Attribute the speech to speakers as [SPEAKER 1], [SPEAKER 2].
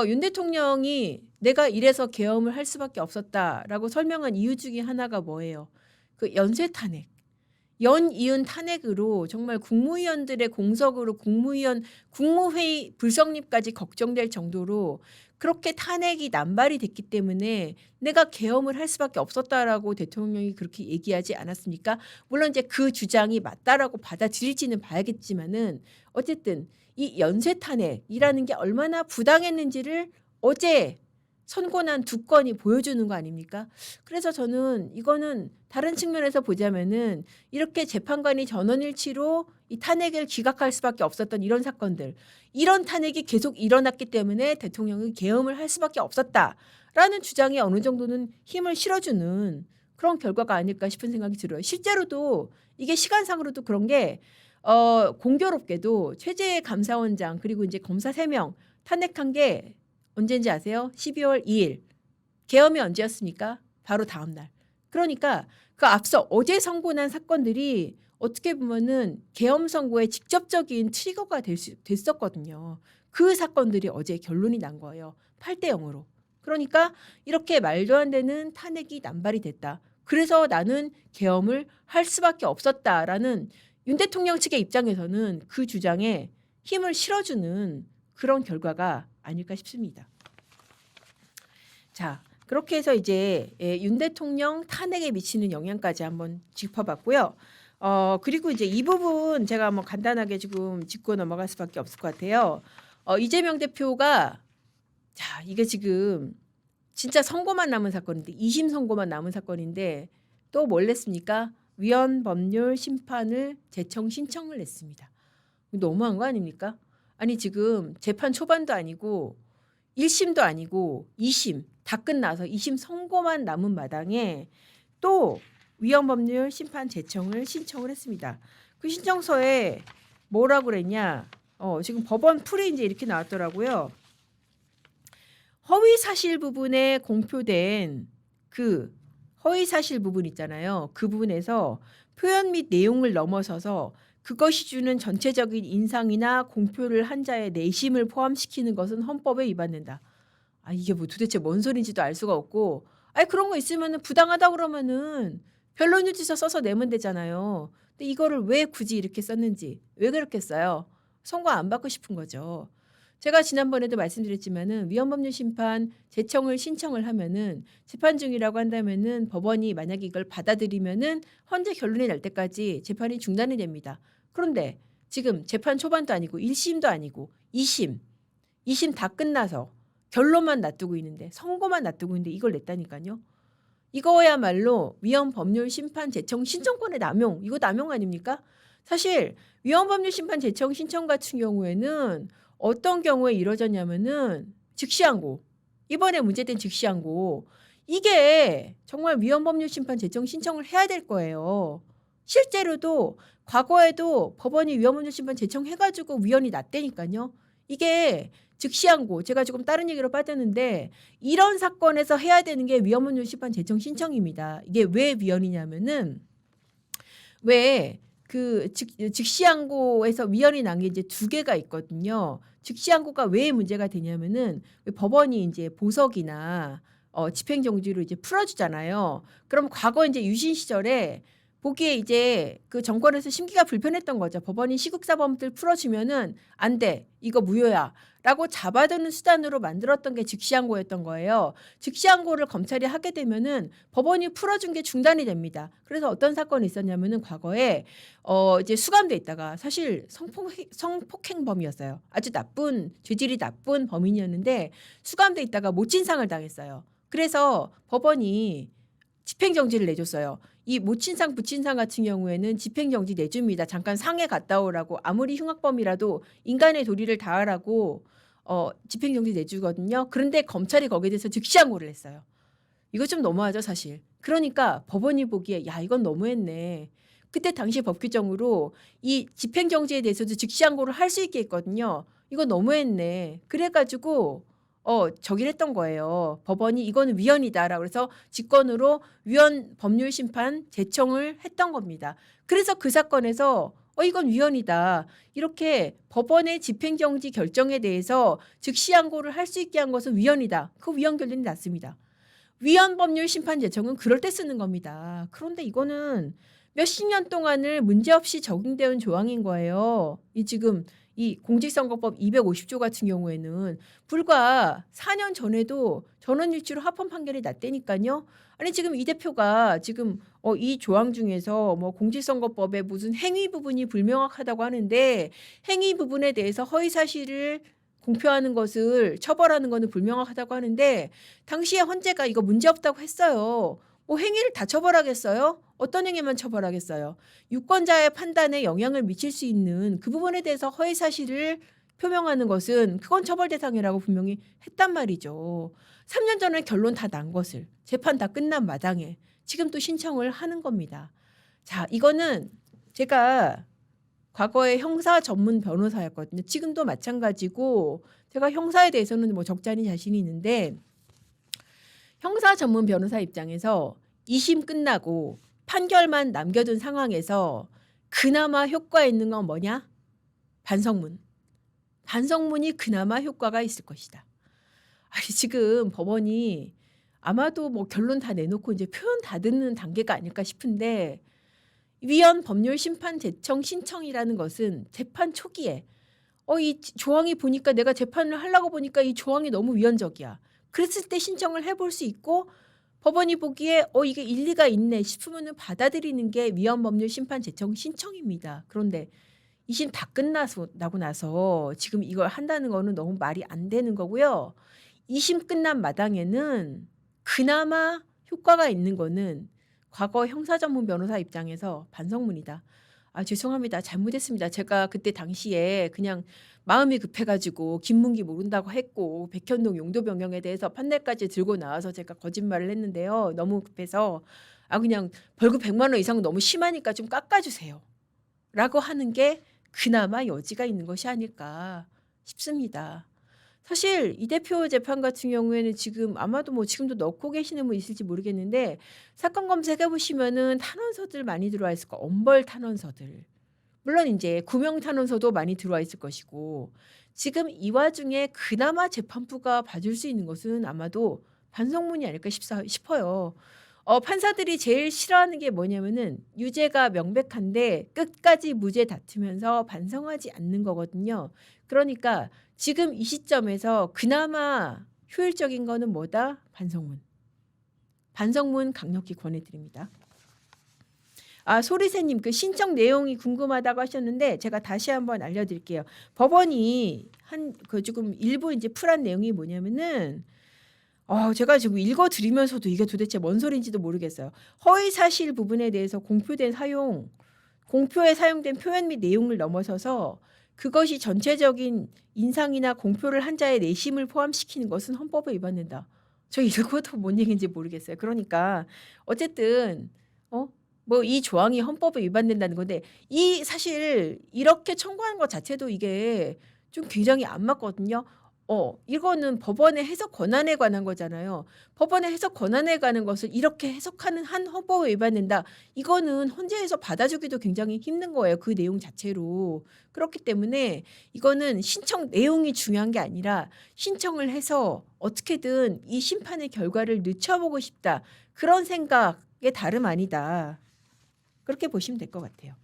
[SPEAKER 1] 윤 대통령이 내가 이래서 계엄을 할 수밖에 없었다라고 설명한 이유 중에 하나가 뭐예요? 그 연쇄 탄핵. 연이은 탄핵으로 정말 국무위원들의 공석으로 국무회의 불성립까지 걱정될 정도로 그렇게 탄핵이 남발이 됐기 때문에 내가 계엄을 할 수밖에 없었다라고 대통령이 그렇게 얘기하지 않았습니까? 물론 이제 그 주장이 맞다라고 받아들일지는 봐야겠지만은 어쨌든 이 연쇄 탄핵이라는 게 얼마나 부당했는지를 어제 선고난 두 건이 보여주는 거 아닙니까? 그래서 저는 이거는 다른 측면에서 보자면은 이렇게 재판관이 전원일치로 이 탄핵을 기각할 수밖에 없었던 이런 사건들, 이런 탄핵이 계속 일어났기 때문에 대통령은 계엄을 할 수밖에 없었다라는 주장에 어느 정도는 힘을 실어주는 그런 결과가 아닐까 싶은 생각이 들어요. 실제로도 이게 시간상으로도 그런 게 공교롭게도 최재 감사원장 그리고 이제 검사 3명 탄핵한 게 언제인지 아세요? 12월 2일. 계엄이 언제였습니까? 바로 다음 날. 그러니까 그 앞서 어제 선고난 사건들이 어떻게 보면은 계엄 선고의 직접적인 트리거가 됐었거든요. 그 사건들이 어제 결론이 난 거예요. 8대 0으로. 그러니까 이렇게 말도 안 되는 탄핵이 남발이 됐다. 그래서 나는 계엄을 할 수밖에 없었다라는 윤 대통령 측의 입장에서는 그 주장에 힘을 실어주는 그런 결과가 아닐까 싶습니다. 자, 그렇게 해서 이제 윤 대통령 탄핵에 미치는 영향까지 한번 짚어봤고요. 그리고 이제 이 부분 제가 한번 간단하게 지금 짚고 넘어갈 수밖에 없을 것 같아요. 이재명 대표가 자, 이게 지금 진짜 선고만 남은 사건인데 2심 선고만 남은 사건인데 또 뭘 냈습니까? 위헌 법률 심판을 재청 신청을 했습니다. 너무한 거 아닙니까? 아니 지금 재판 초반도 아니고 1심도 아니고 2심 다 끝나서 2심 선고만 남은 마당에 또 위헌 법률 심판 재청을 신청을 했습니다. 그 신청서에 뭐라고 그랬냐? 지금 법원 풀이 이제 이렇게 나왔더라고요. 허위 사실 부분에 공표된 그 허위 사실 부분 있잖아요. 그 부분에서 표현 및 내용을 넘어서서 그것이 주는 전체적인 인상이나 공표를 한 자의 내심을 포함시키는 것은 헌법에 위반된다. 아 이게 뭐 도대체 뭔 소린지도 알 수가 없고, 아니 그런 거 있으면은 부당하다 그러면은 변론 유지서 써서 내면 되잖아요. 근데 이거를 왜 굳이 이렇게 썼는지, 왜 그렇게 써요? 선고 안 받고 싶은 거죠. 제가 지난번에도 말씀드렸지만은 위헌법률 심판 재청을 신청을 하면은 재판 중이라고 한다면은 법원이 만약에 이걸 받아들이면은 헌재 결론이 날 때까지 재판이 중단이 됩니다. 그런데 지금 재판 초반도 아니고 1심도 아니고 2심 다 끝나서 결론만 놔두고 있는데, 선고만 놔두고 있는데 이걸 냈다니까요. 이거야말로 위헌법률 심판 재청 신청권의 남용, 이거 남용 아닙니까? 사실 위헌법률 심판 재청 신청 같은 경우에는 어떤 경우에 이루어졌냐면은 즉시항고, 이번에 문제된 즉시항고, 이게 정말 위헌법률 심판 재청 신청을 해야 될 거예요. 실제로도 과거에도 법원이 위헌법률 심판 재청해가지고 위헌이 났다니까요. 이게 즉시항고, 제가 조금 다른 얘기로 빠졌는데 이런 사건에서 해야 되는 게 위헌법률 심판 재청 신청입니다. 이게 왜 위헌이냐면은 왜 그 즉시항고에서 위헌이 난 게 이제 두 개가 있거든요. 즉시항고가 왜 문제가 되냐면은 법원이 이제 보석이나 집행정지로 이제 풀어주잖아요. 그럼 과거 이제 유신 시절에 보기에 이제 그 정권에서 심기가 불편했던 거죠. 법원이 시국사범들 풀어주면은 안 돼, 이거 무효야 라고 잡아두는 수단으로 만들었던 게 즉시항고였던 거예요. 즉시항고를 검찰이 하게 되면은 법원이 풀어준 게 중단이 됩니다. 그래서 어떤 사건이 있었냐면은 과거에 이제 수감돼 있다가, 사실 성폭행범이었어요. 아주 나쁜, 죄질이 나쁜 범인이었는데 수감돼 있다가 모친상을 당했어요. 그래서 법원이 집행정지를 내줬어요. 이 모친상 부친상 같은 경우에는 집행정지 내줍니다. 잠깐 상해 갔다 오라고, 아무리 흉악범이라도 인간의 도리를 다하라고 집행정지 내주거든요. 그런데 검찰이 거기에 대해서 즉시항고를 했어요. 이거 좀 너무하죠 사실. 그러니까 법원이 보기에 야 이건 너무했네. 그때 당시 법 규정으로 이 집행정지에 대해서도 즉시항고를 할 수 있게 했거든요. 이거 너무했네. 그래가지고 저기를 했던 거예요. 법원이 이거는 위헌이다라고 해서 직권으로 위헌 법률 심판 재청을 했던 겁니다. 그래서 그 사건에서 이건 위헌이다. 이렇게 법원의 집행정지 결정에 대해서 즉시 항고를 할 수 있게 한 것은 위헌이다. 그 위헌 결론이 났습니다. 위헌 법률 심판 제청은 그럴 때 쓰는 겁니다. 그런데 이거는 몇십 년 동안을 문제없이 적용되어 온 조항인 거예요. 지금 이 공직선거법 250조 같은 경우에는 불과 4년 전에도 전원일치로 합헌 판결이 났다니까요. 아니 지금 이 대표가 지금 이 조항 중에서 뭐 공직선거법에 무슨 행위 부분이 불명확하다고 하는데 행위 부분에 대해서 허위 사실을 공표하는 것을 처벌하는 것은 불명확하다고 하는데 당시에 헌재가 이거 문제없다고 했어요. 뭐 행위를 다 처벌하겠어요? 어떤 행위만 처벌하겠어요? 유권자의 판단에 영향을 미칠 수 있는 그 부분에 대해서 허위 사실을 표명하는 것은 그건 처벌 대상이라고 분명히 했단 말이죠. 3년 전에 결론 다 난 것을 재판 다 끝난 마당에 지금 또 신청을 하는 겁니다. 자, 이거는 제가 과거에 형사 전문 변호사였거든요. 지금도 마찬가지고 제가 형사에 대해서는 뭐 적잖이 자신이 있는데 형사 전문 변호사 입장에서 2심 끝나고 판결만 남겨둔 상황에서 그나마 효과 있는 건 뭐냐? 반성문. 반성문이 그나마 효과가 있을 것이다. 아니 지금 법원이 아마도 뭐 결론 다 내놓고 이제 표현 다 듣는 단계가 아닐까 싶은데 위헌 법률 심판 제청 신청이라는 것은 재판 초기에 이 조항이 보니까 내가 재판을 하려고 보니까 이 조항이 너무 위헌적이야. 그랬을 때 신청을 해볼 수 있고 법원이 보기에 이게 일리가 있네 싶으면 받아들이는 게 위헌 법률 심판 제청 신청입니다. 그런데 2심 다 끝나고 나서 지금 이걸 한다는 거는 너무 말이 안 되는 거고요. 2심 끝난 마당에는 그나마 효과가 있는 거는 과거 형사 전문 변호사 입장에서 반성문이다. 아 죄송합니다. 잘못했습니다. 제가 그때 당시에 그냥 마음이 급해가지고 김문기 모른다고 했고 백현동 용도 변경에 대해서 판례까지 들고 나와서 제가 거짓말을 했는데요. 너무 급해서 그냥 벌금 100만 원 이상 너무 심하니까 좀 깎아주세요. 라고 하는 게 그나마 여지가 있는 것이 아닐까 싶습니다. 사실 이 대표 재판 같은 경우에는 지금 아마도 뭐 지금도 넣고 계시는 분 있을지 모르겠는데 사건 검색해 보시면은 탄원서들 많이 들어와 있을 거 엄벌 탄원서들. 물론 이제 구명 탄원서도 많이 들어와 있을 것이고 지금 이 와중에 그나마 재판부가 봐줄 수 있는 것은 아마도 반성문이 아닐까 싶어요. 판사들이 제일 싫어하는 게 뭐냐면은 유죄가 명백한데 끝까지 무죄 다투면서 반성하지 않는 거거든요. 그러니까 지금 이 시점에서 그나마 효율적인 거는 뭐다? 반성문. 반성문 강력히 권해드립니다. 소리새님 그 신청 내용이 궁금하다고 하셨는데 제가 다시 한번 알려드릴게요. 법원이 지금 일부 이제 풀한 내용이 뭐냐면은 제가 지금 읽어드리면서도 이게 도대체 뭔 소리인지도 모르겠어요. 허위 사실 부분에 대해서 공표에 사용된 표현 및 내용을 넘어서서 그것이 전체적인 인상이나 공표를 한 자의 내심을 포함시키는 것은 헌법에 위반된다. 저 읽어도 뭔 얘기인지 모르겠어요. 그러니까 어쨌든 뭐 이 조항이 헌법에 위반된다는 건데 사실 이렇게 청구하는 것 자체도 이게 좀 굉장히 안 맞거든요. 이거는 법원의 해석 권한에 관한 거잖아요. 법원의 해석 권한에 관한 것을 이렇게 해석하는 한 헌법에 위반된다. 이거는 헌재에서 받아주기도 굉장히 힘든 거예요. 그 내용 자체로. 그렇기 때문에 이거는 신청 내용이 중요한 게 아니라 신청을 해서 어떻게든 이 심판의 결과를 늦춰보고 싶다. 그런 생각의 다름 아니다. 그렇게 보시면 될 것 같아요.